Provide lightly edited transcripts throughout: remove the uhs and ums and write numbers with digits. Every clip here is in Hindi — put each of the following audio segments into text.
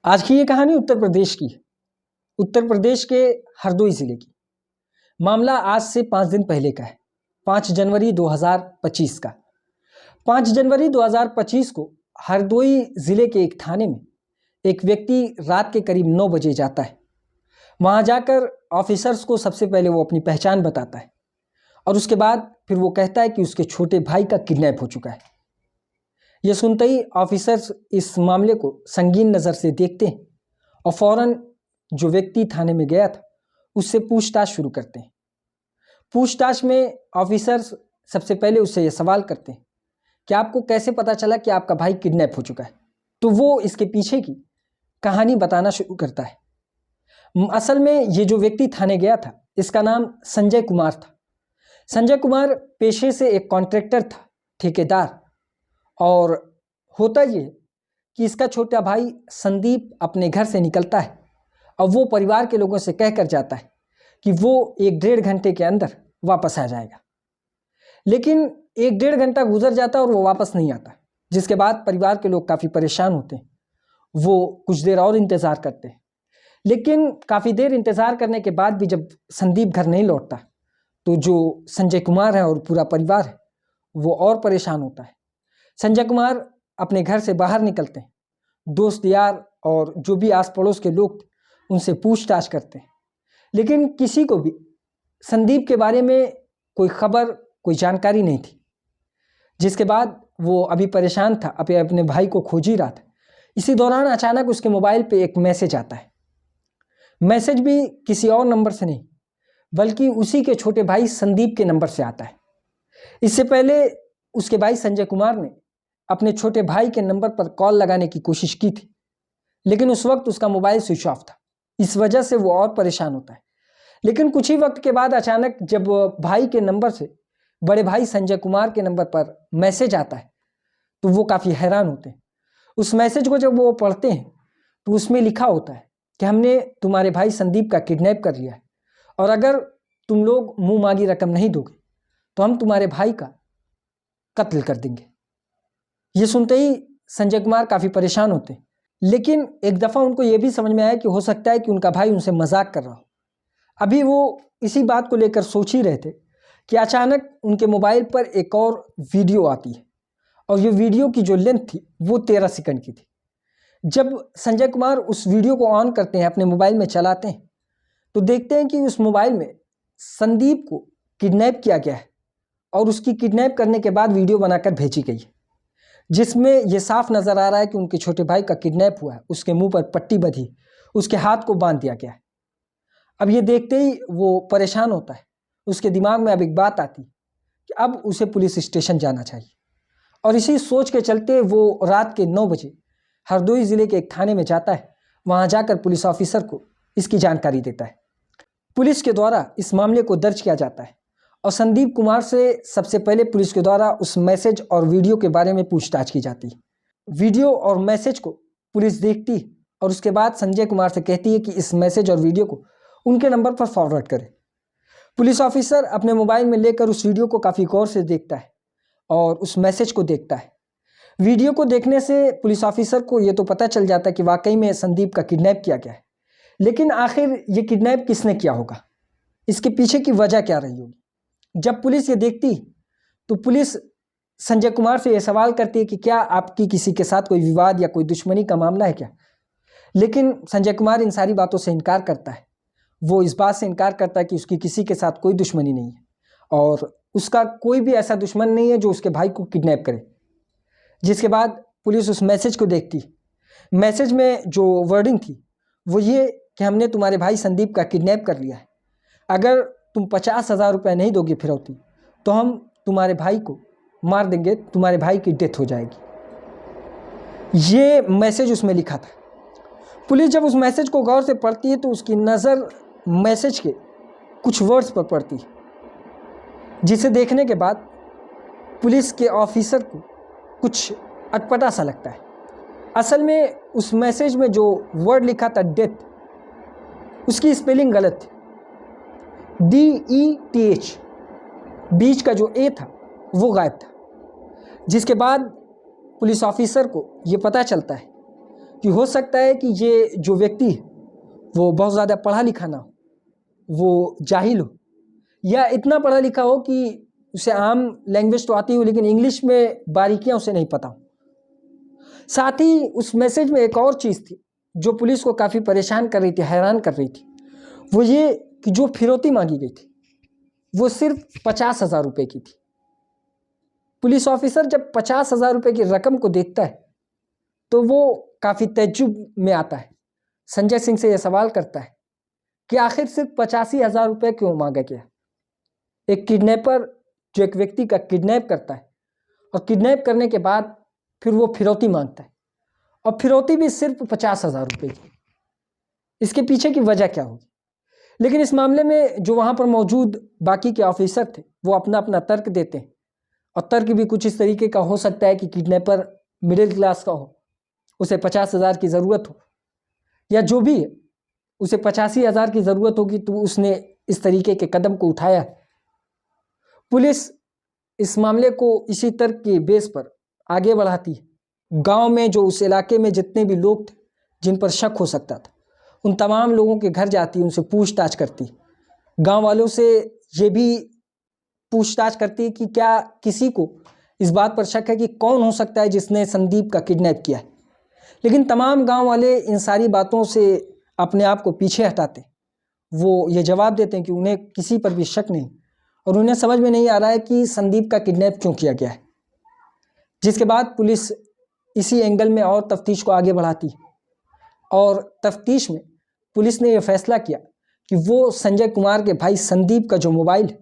आज की ये कहानी उत्तर प्रदेश की है। उत्तर प्रदेश के हरदोई जिले की। मामला आज से 5 दिन पहले का है। 5 जनवरी 2025 का। 5 जनवरी 2025 को हरदोई जिले के एक थाने में एक व्यक्ति रात के करीब 9 बजे जाता है। वहां जाकर ऑफिसर्स को सबसे पहले वो अपनी पहचान बताता है और उसके बाद फिर वो कहता है कि उसके छोटे भाई का किडनैप हो चुका है। ये सुनते ही ऑफिसर्स इस मामले को संगीन नज़र से देखते हैं और फौरन जो व्यक्ति थाने में गया था उससे पूछताछ शुरू करते हैं। पूछताछ में ऑफिसर्स सबसे पहले उससे ये सवाल करते हैं कि आपको कैसे पता चला कि आपका भाई किडनैप हो चुका है। तो वो इसके पीछे की कहानी बताना शुरू करता है। असल में ये जो व्यक्ति थाने गया था इसका नाम संजय कुमार था। संजय कुमार पेशे से एक कॉन्ट्रैक्टर था, ठेकेदार। और होता ये कि इसका छोटा भाई संदीप अपने घर से निकलता है और वो परिवार के लोगों से कहकर जाता है कि वो 1-1.5 घंटे के अंदर वापस आ जाएगा। लेकिन 1-1.5 घंटा गुजर जाता है और वो वापस नहीं आता, जिसके बाद परिवार के लोग काफ़ी परेशान होते हैं। वो कुछ देर और इंतज़ार करते हैं, लेकिन काफ़ी देर इंतज़ार करने के बाद भी जब संदीप घर नहीं लौटता तो जो संजय कुमार है और पूरा परिवार है वो और परेशान होता है। संजय कुमार अपने घर से बाहर निकलते हैं, दोस्त यार और जो भी आस पड़ोस के लोग थे उनसे पूछताछ करते हैं, लेकिन किसी को भी संदीप के बारे में कोई खबर, कोई जानकारी नहीं थी। जिसके बाद वो अभी परेशान था, अपने भाई को खोज ही रहा था। इसी दौरान अचानक उसके मोबाइल पे एक मैसेज आता है। मैसेज भी किसी और नंबर से नहीं बल्कि उसी के छोटे भाई संदीप के नंबर से आता है। इससे पहले उसके भाई संजय कुमार ने अपने छोटे भाई के नंबर पर कॉल लगाने की कोशिश की थी, लेकिन उस वक्त उसका मोबाइल स्विच ऑफ था। इस वजह से वो और परेशान होता है। लेकिन कुछ ही वक्त के बाद अचानक जब भाई के नंबर से बड़े भाई संजय कुमार के नंबर पर मैसेज आता है तो वो काफ़ी हैरान होते हैं। उस मैसेज को जब वो पढ़ते हैं तो उसमें लिखा होता है कि हमने तुम्हारे भाई संदीप का किडनैप कर लिया है और अगर तुम लोग मुँह मांगी रकम नहीं दोगे तो हम तुम्हारे भाई का कत्ल कर देंगे। ये सुनते ही संजय कुमार काफ़ी परेशान होते हैं, लेकिन एक दफ़ा उनको ये भी समझ में आया कि हो सकता है कि उनका भाई उनसे मजाक कर रहा हो। अभी वो इसी बात को लेकर सोच ही रहे थे कि अचानक उनके मोबाइल पर एक और वीडियो आती है और ये वीडियो की जो लेंथ थी वो 13 सेकंड की थी। जब संजय कुमार उस वीडियो को ऑन करते हैं, अपने मोबाइल में चलाते हैं, तो देखते हैं कि उस मोबाइल में संदीप को किडनैप किया गया है और उसकी किडनैप करने के बाद वीडियो बनाकर भेजी गई है, जिसमें यह साफ नज़र आ रहा है कि उनके छोटे भाई का किडनैप हुआ है। उसके मुंह पर पट्टी बंधी, उसके हाथ को बांध दिया गया है। अब ये देखते ही वो परेशान होता है। उसके दिमाग में अब एक बात आती है कि अब उसे पुलिस स्टेशन जाना चाहिए, और इसी सोच के चलते वो रात के 9 बजे हरदोई ज़िले के एक थाने में जाता है। वहाँ जाकर पुलिस ऑफिसर को इसकी जानकारी देता है। पुलिस के द्वारा इस मामले को दर्ज किया जाता है और संदीप कुमार से सबसे पहले पुलिस के द्वारा उस मैसेज और वीडियो के बारे में पूछताछ की जाती है। वीडियो और मैसेज को पुलिस देखती है और उसके बाद संजय कुमार से कहती है कि इस मैसेज और वीडियो को उनके नंबर पर फॉरवर्ड करें। पुलिस ऑफिसर अपने मोबाइल में लेकर उस वीडियो को काफ़ी गौर से देखता है और उस मैसेज को देखता है। वीडियो को देखने से पुलिस ऑफिसर को ये तो पता चल जाता है कि वाकई में संदीप का किडनैप किया गया है, लेकिन आखिर ये किडनैप किसने किया होगा, इसके पीछे की वजह क्या रही होगी। जब पुलिस ये देखती तो पुलिस संजय कुमार से ये सवाल करती है कि क्या आपकी किसी के साथ कोई विवाद या कोई दुश्मनी का मामला है क्या। लेकिन संजय कुमार इन सारी बातों से इनकार करता है। वो इस बात से इनकार करता है कि उसकी किसी के साथ कोई दुश्मनी नहीं है और उसका कोई भी ऐसा दुश्मन नहीं है जो उसके भाई को किडनैप करे। जिसके बाद पुलिस उस मैसेज को देखती। मैसेज में जो वर्डिंग थी वो ये कि हमने तुम्हारे भाई संदीप का किडनैप कर लिया है, अगर तुम 50,000 रुपये नहीं दोगे फिरौती तो हम तुम्हारे भाई को मार देंगे, तुम्हारे भाई की डेथ हो जाएगी। ये मैसेज उसमें लिखा था। पुलिस जब उस मैसेज को गौर से पढ़ती है तो उसकी नज़र मैसेज के कुछ वर्ड्स पर पड़ती है, जिसे देखने के बाद पुलिस के ऑफिसर को कुछ अटपटा सा लगता है। असल में उस मैसेज में जो वर्ड लिखा था डेथ, उसकी स्पेलिंग गलत थी। DETH, बीच का जो ए था वो गायब था। जिसके बाद पुलिस ऑफिसर को ये पता चलता है कि हो सकता है कि ये जो व्यक्ति है वो बहुत ज़्यादा पढ़ा लिखा ना हो, वो जाहिल हो, या इतना पढ़ा लिखा हो कि उसे आम लैंग्वेज तो आती हो लेकिन इंग्लिश में बारीकियां उसे नहीं पता हो। साथ ही उस मैसेज में एक और चीज़ थी जो पुलिस को काफ़ी परेशान कर रही थी, हैरान कर रही थी। वो ये कि जो फिरौती मांगी गई थी वो सिर्फ 50,000 रुपये की थी। पुलिस ऑफिसर जब 50,000 रुपये की रकम को देखता है तो वो काफ़ी तज्जुब में आता है। संजय सिंह से यह सवाल करता है कि आखिर सिर्फ 85,000 रुपये क्यों मांगा गया। एक किडनैपर जो एक व्यक्ति का किडनैप करता है और किडनैप करने के बाद फिर वो फिरौती मांगता है, और फिरौती भी सिर्फ 50,000 रुपये की। इसके पीछे की वजह क्या होगी? लेकिन इस मामले में जो वहाँ पर मौजूद बाकी के ऑफिसर थे वो अपना अपना तर्क देते हैं, और तर्क भी कुछ इस तरीके का हो सकता है कि किडनैपर मिडिल क्लास का हो, उसे 50,000 की ज़रूरत हो, या जो भी है उसे 85,000 की ज़रूरत होगी तो उसने इस तरीके के कदम को उठाया। पुलिस इस मामले को इसी तर्क के बेस पर आगे बढ़ाती है। गांव में जो उस इलाके में जितने भी लोग थे जिन पर शक हो सकता था उन तमाम लोगों के घर जाती, उनसे पूछताछ करती। गांव वालों से ये भी पूछताछ करती है कि क्या किसी को इस बात पर शक है कि कौन हो सकता है जिसने संदीप का किडनैप किया है। लेकिन तमाम गांव वाले इन सारी बातों से अपने आप को पीछे हटाते। वो ये जवाब देते हैं कि उन्हें किसी पर भी शक नहीं, और उन्हें समझ में नहीं आ रहा है कि संदीप का किडनैप क्यों किया गया है। जिसके बाद पुलिस इसी एंगल में और तफ्तीश को आगे बढ़ाती, और तफ्तीश में पुलिस ने यह फैसला किया कि वो संजय कुमार के भाई संदीप का जो मोबाइल है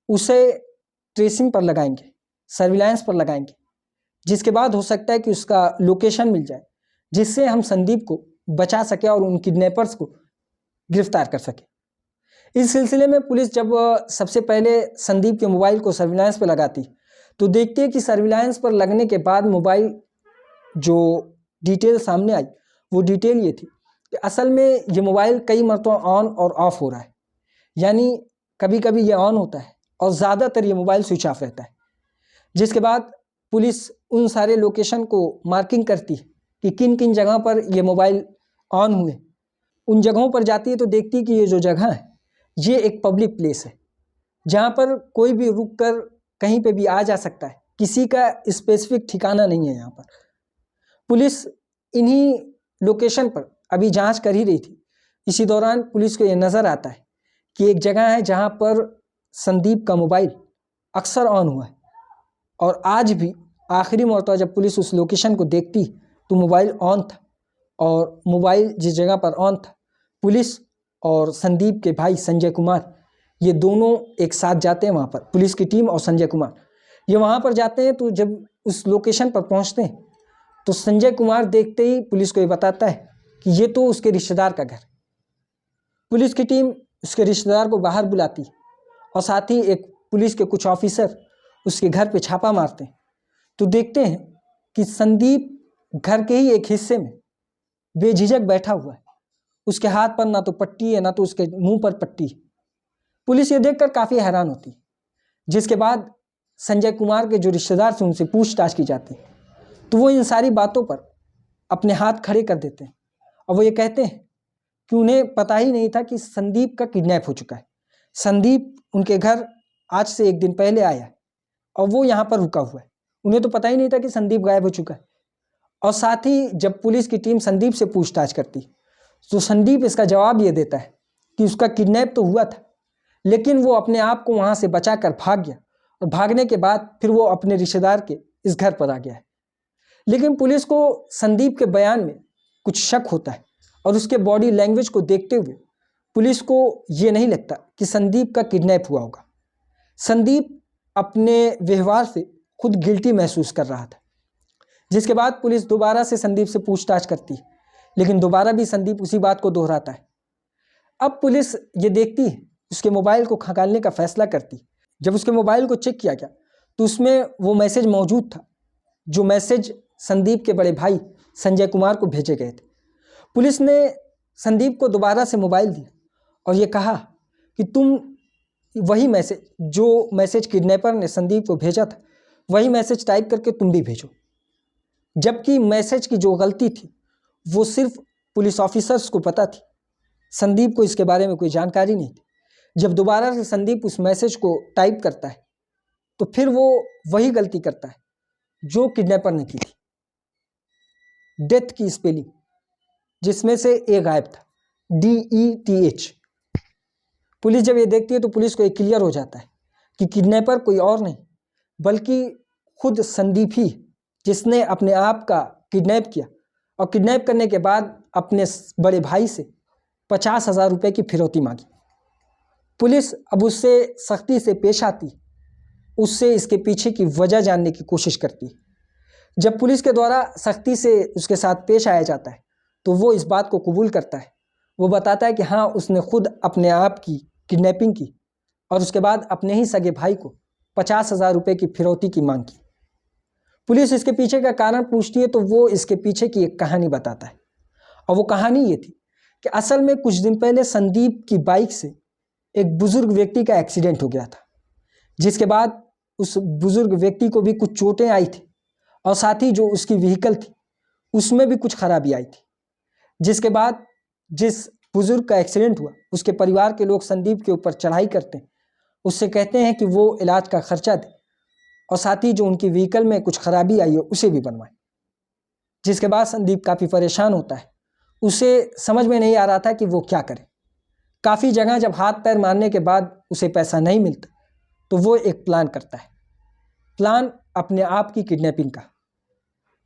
उसे ट्रेसिंग पर लगाएंगे, सर्विलांस पर लगाएंगे, जिसके बाद हो सकता है कि उसका लोकेशन मिल जाए, जिससे हम संदीप को बचा सके और उन किडनैपर्स को गिरफ्तार कर सके। इस सिलसिले में पुलिस जब सबसे पहले संदीप के मोबाइल को सर्विलांस पर लगाती तो देखती है कि सर्विलांस पर लगने के बाद मोबाइल जो डिटेल सामने आई वो डिटेल ये थी कि असल में ये मोबाइल कई मरतबा ऑन और ऑफ हो रहा है, यानी कभी कभी ये ऑन होता है और ज़्यादातर ये मोबाइल स्विच ऑफ रहता है। जिसके बाद पुलिस उन सारे लोकेशन को मार्किंग करती है कि किन किन जगह पर ये मोबाइल ऑन हुए। उन जगहों पर जाती है तो देखती है कि ये जो जगह है ये एक पब्लिक प्लेस है, जहाँ पर कोई भी रुक कर कहीं पे भी आ जा सकता है, किसी का स्पेसिफिक ठिकाना नहीं है। यहाँ पर पुलिस इन्हीं लोकेशन पर अभी जांच कर ही रही थी। इसी दौरान पुलिस को ये नज़र आता है कि एक जगह है जहाँ पर संदीप का मोबाइल अक्सर ऑन हुआ है, और आज भी आखिरी मरतबा जब पुलिस उस लोकेशन को देखती तो मोबाइल ऑन था, और मोबाइल जिस जगह पर ऑन था पुलिस और संदीप के भाई संजय कुमार ये दोनों एक साथ जाते हैं वहाँ पर। पुलिस की टीम और संजय कुमार ये वहाँ पर जाते हैं। तो जब उस लोकेशन पर पहुँचते हैं तो संजय कुमार देखते ही पुलिस को ये बताता है कि ये तो उसके रिश्तेदार का घर। पुलिस की टीम उसके रिश्तेदार को बाहर बुलाती और साथ ही एक पुलिस के कुछ ऑफिसर उसके घर पे छापा मारते हैं। तो देखते हैं कि संदीप घर के ही एक हिस्से में बेझिझक बैठा हुआ है। उसके हाथ पर ना तो पट्टी है ना तो उसके मुंह पर पट्टी है। पुलिस ये देखकर काफ़ी हैरान होती है। जिसके बाद संजय कुमार के जो रिश्तेदार थे उनसे पूछताछ की जाती है तो वो इन सारी बातों पर अपने हाथ खड़े कर देते हैं, और वो ये कहते हैं कि उन्हें पता ही नहीं था कि संदीप का किडनैप हो चुका है। संदीप उनके घर आज से एक दिन पहले आया है और वो यहाँ पर रुका हुआ है। उन्हें तो पता ही नहीं था कि संदीप गायब हो चुका है। और साथ ही जब पुलिस की टीम संदीप से पूछताछ करती तो संदीप इसका जवाब ये देता है कि उसका किडनैप तो हुआ था, लेकिन वो अपने आप को वहाँ से बचा कर भाग गया, और भागने के बाद फिर वो अपने रिश्तेदार के इस घर पर आ गया है। लेकिन पुलिस को संदीप के बयान में कुछ शक होता है, और उसके बॉडी लैंग्वेज को देखते हुए पुलिस को ये नहीं लगता कि संदीप का किडनैप हुआ होगा। संदीप अपने व्यवहार से खुद गिल्टी महसूस कर रहा था। जिसके बाद पुलिस दोबारा से संदीप से पूछताछ करती है, लेकिन दोबारा भी संदीप उसी बात को दोहराता है। अब पुलिस ये देखती है, उसके मोबाइल को खंगालने का फैसला करती। जब उसके मोबाइल को चेक किया गया तो उसमें वो मैसेज मौजूद था जो मैसेज संदीप के बड़े भाई संजय कुमार को भेजे गए थे। पुलिस ने संदीप को दोबारा से मोबाइल दिया और ये कहा कि तुम वही मैसेज जो मैसेज किडनैपर ने संदीप को भेजा था वही मैसेज टाइप करके तुम भी भेजो। जबकि मैसेज की जो गलती थी वो सिर्फ पुलिस ऑफिसर्स को पता थी, संदीप को इसके बारे में कोई जानकारी नहीं थी। जब दोबारा से संदीप उस मैसेज को टाइप करता है तो फिर वो वही गलती करता है जो किडनैपर ने की थी, डेथ की स्पेलिंग, जिसमें से ए गायब था, DETH। पुलिस जब ये देखती है तो पुलिस को ये क्लियर हो जाता है कि किडनैपर कोई और नहीं बल्कि खुद संदीप ही, जिसने अपने आप का किडनैप किया और किडनैप करने के बाद अपने बड़े भाई से 50,000 रुपये की फिरौती मांगी। पुलिस अब उससे सख्ती से पेश आती, उससे इसके पीछे की वजह जानने की कोशिश करती। जब पुलिस के द्वारा सख्ती से उसके साथ पेश आया जाता है तो वो इस बात को कबूल करता है। वो बताता है कि हाँ, उसने खुद अपने आप की किडनैपिंग की और उसके बाद अपने ही सगे भाई को 50,000 रुपये की फिरौती की मांग की। पुलिस इसके पीछे का कारण पूछती है तो वो इसके पीछे की एक कहानी बताता है, और वो कहानी ये थी कि असल में कुछ दिन पहले संदीप की बाइक से एक बुजुर्ग व्यक्ति का एक्सीडेंट हो गया था, जिसके बाद उस बुजुर्ग व्यक्ति को भी कुछ चोटें आई थी और साथ ही जो उसकी व्हीकल थी उसमें भी कुछ खराबी आई थी। जिसके बाद जिस बुजुर्ग का एक्सीडेंट हुआ उसके परिवार के लोग संदीप के ऊपर चढ़ाई करते हैं, उससे कहते हैं कि वो इलाज का खर्चा दे और साथ ही जो उनकी व्हीकल में कुछ खराबी आई हो उसे भी बनवाए। जिसके बाद संदीप काफ़ी परेशान होता है, उसे समझ में नहीं आ रहा था कि वो क्या करे। काफ़ी जगह जब हाथ पैर मारने के बाद उसे पैसा नहीं मिलता तो वो एक प्लान करता है, प्लान अपने आप की किडनैपिंग का।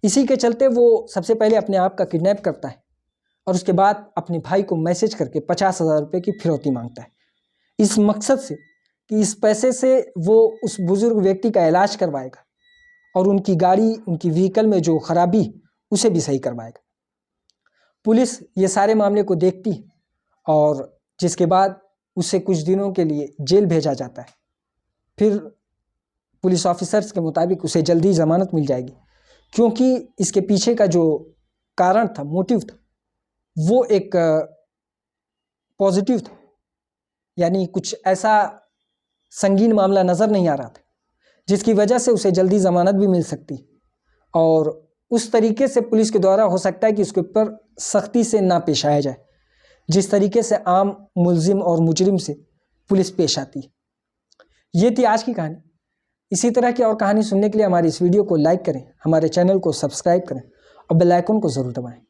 इसी के चलते वो सबसे पहले अपने आप का किडनैप करता है और उसके बाद अपने भाई को मैसेज करके 50,000 रुपये की फिरौती मांगता है, इस मकसद से कि इस पैसे से वो उस बुजुर्ग व्यक्ति का इलाज करवाएगा और उनकी गाड़ी, उनकी व्हीकल में जो खराबी उसे भी सही करवाएगा। पुलिस ये सारे मामले को देखती और जिसके बाद उसे कुछ दिनों के लिए जेल भेजा जाता है। फिर पुलिस ऑफिसर्स के मुताबिक उसे जल्दी ज़मानत मिल जाएगी, क्योंकि इसके पीछे का जो कारण था, मोटिव था, वो एक पॉजिटिव था, यानी कुछ ऐसा संगीन मामला नज़र नहीं आ रहा था जिसकी वजह से उसे जल्दी ज़मानत भी मिल सकती और उस तरीके से पुलिस के द्वारा हो सकता है कि उसके ऊपर सख्ती से ना पेश आया जाए जिस तरीके से आम मुल्जिम और मुजरिम से पुलिस पेश आती है। ये थी आज की कहानी। इसी तरह की और कहानी सुनने के लिए हमारी इस वीडियो को लाइक करें, हमारे चैनल को सब्सक्राइब करें और बेल आइकन को ज़रूर दबाएं।